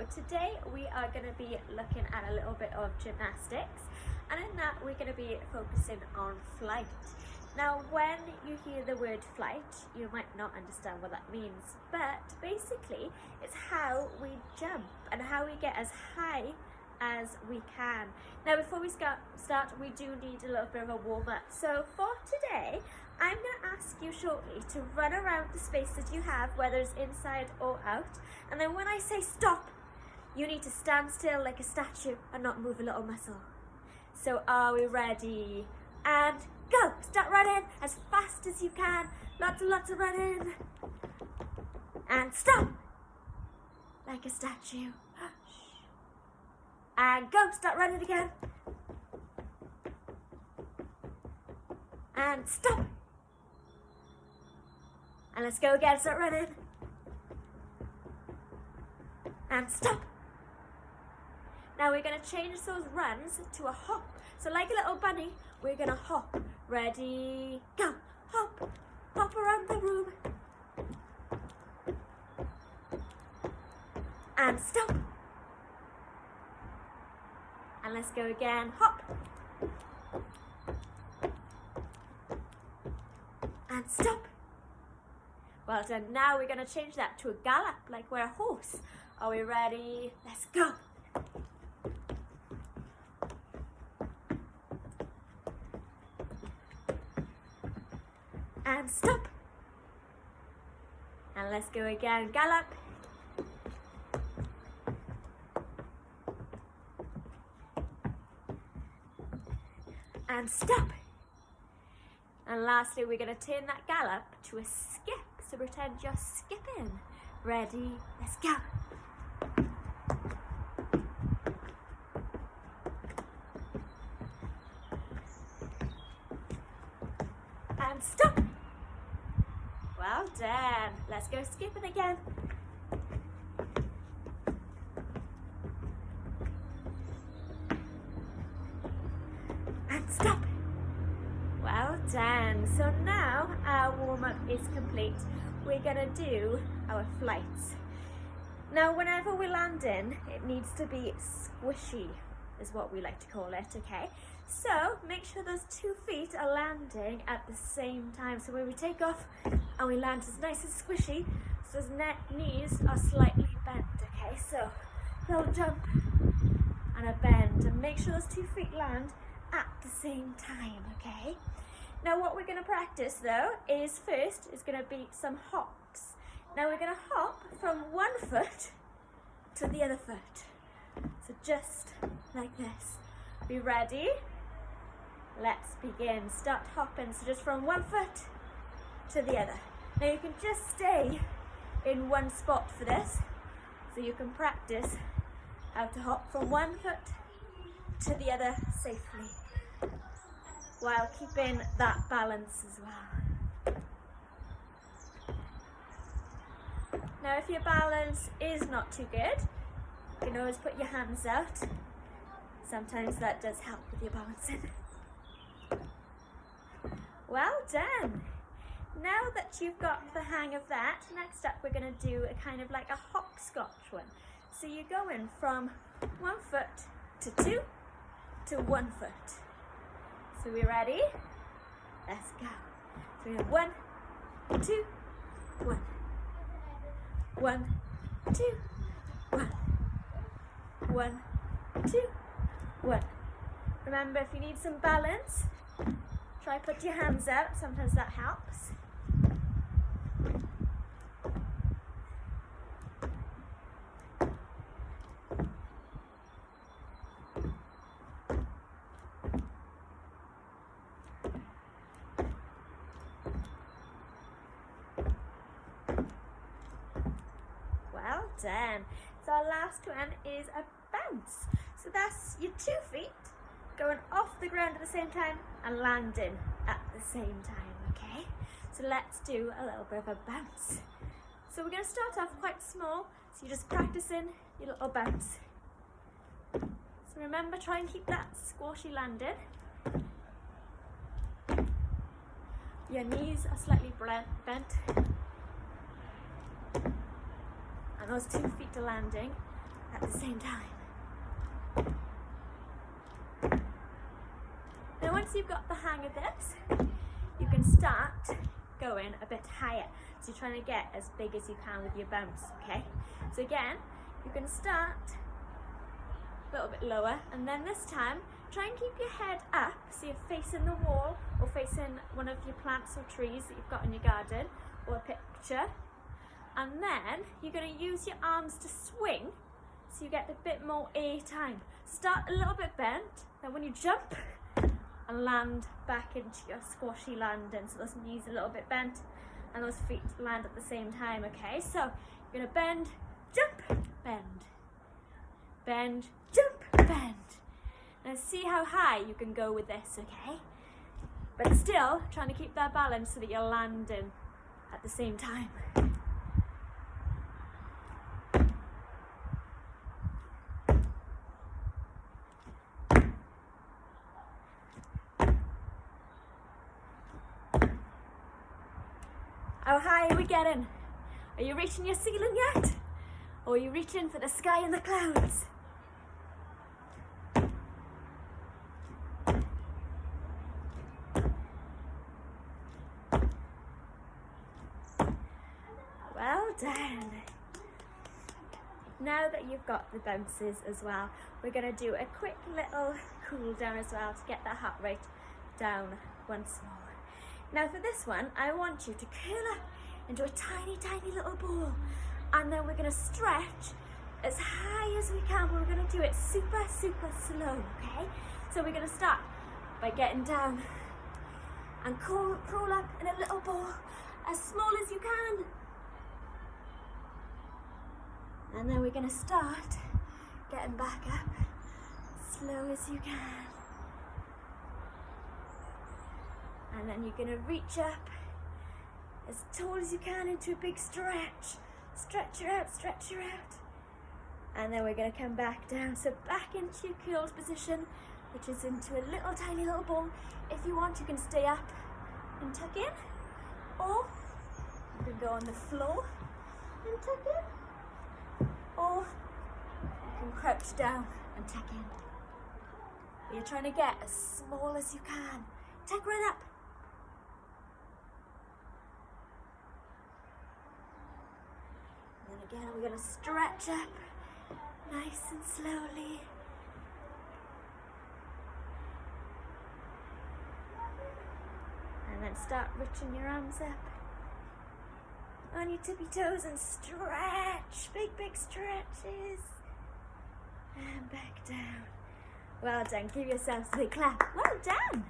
today we are going to be looking at a little bit of gymnastics, and in that we're going to be focusing on flight. Now when you hear the word flight, you might not understand what that means, but basically it's how we jump and how we get as high as we can. Now before we start, we do need a little bit of a warm-up. So for today, I'm going to ask you shortly to run around the space that you have, whether it's inside or out, and then when I say stop, you need to stand still like a statue and not move a little muscle. So are we ready? And go! Start running as fast as you can. Lots and lots of running. And stop! Like a statue. And go! Start running again. And stop! And let's go again. Start running. And stop! Now we're going to change those runs to a hop. So like a little bunny, we're going to hop. Ready, go. Hop. Hop around the room. And stop. And let's go again. Hop. And stop. Well done. Now we're going to change that to a gallop, like we're a horse. Are we ready? Let's go. And stop. And let's go again. Gallop. And stop. And lastly, we're going to turn that gallop to a skip. So pretend you're skipping. Ready? Let's go. And stop. Well done. Let's go skipping again. And stop. Well done. So now our warm-up is complete. We're going to do our flights. Now whenever we're landing, it needs to be squishy, is what we like to call it, okay? So make sure those 2 feet are landing at the same time. So when we take off and we land, it's nice and squishy, so those knees are slightly bent, okay? So a little jump and a bend, and make sure those 2 feet land at the same time, okay? Now what we're going to practice though is first is going to be some hops. Now we're going to hop from one foot to the other foot. So just like this. Be ready? Let's begin. Start hopping. So just from one foot to the other. Now you can just stay in one spot for this, so you can practice how to hop from one foot to the other safely, while keeping that balance as well. Now if your balance is not too good, you can always put your hands out. Sometimes that does help with your balancing. Well done. Now that you've got the hang of that, next up we're going to do a kind of like a hopscotch one. So you're going from 1 foot to 2 to 1 foot. So we're ready? Let's go. So we have 1, 2, 1. 1, 2, 1. 1, 2, 1. Remember, if you need some balance, try put your hands out. Sometimes that helps. Well done. So our last one is a bounce. So that's your 2 feet going off the ground at the same time and landing at the same time, okay? So let's do a little bit of a bounce. So we're going to start off quite small, so you're just practicing your little bounce. So remember, try and keep that squashy landing. Your knees are slightly bent. And those 2 feet are landing at the same time. Now once you've got the hang of this, you can start going a bit higher. So you're trying to get as big as you can with your bounce, okay? So again, you can start a little bit lower, and then this time, try and keep your head up so you're facing the wall or facing one of your plants or trees that you've got in your garden or a picture. And then you're going to use your arms to swing so you get a bit more air time. Start a little bit bent, then when you jump and land back into your squashy landing, so those knees a little bit bent and those feet land at the same time, okay? So you're going to bend, jump, bend, bend, jump, bend. Now see how high you can go with this, okay? But still trying to keep that balance so that you're landing at the same time. How high are we getting? Are you reaching your ceiling yet? Or are you reaching for the sky and the clouds? Well done. Now that you've got the bounces as well, we're going to do a quick little cool down as well to get that heart rate down once more. Now for this one, I want you to curl up into a tiny, tiny little ball, and then we're going to stretch as high as we can, but we're going to do it super, super slow, okay? So we're going to start by getting down and crawl up in a little ball as small as you can. And then we're going to start getting back up slow as you can. And then you're going to reach up as tall as you can into a big stretch. Stretch her out, stretch her out. And then we're going to come back down. So back into your curled position, which is into a little tiny little ball. If you want, you can stay up and tuck in. Or you can go on the floor and tuck in. Or you can crouch down and tuck in. You're trying to get as small as you can. Tuck right up. And again, we're going to stretch up nice and slowly. And then start reaching your arms up on your tippy toes and stretch. Big, big stretches. And back down. Well done. Give yourselves a big clap. Well done.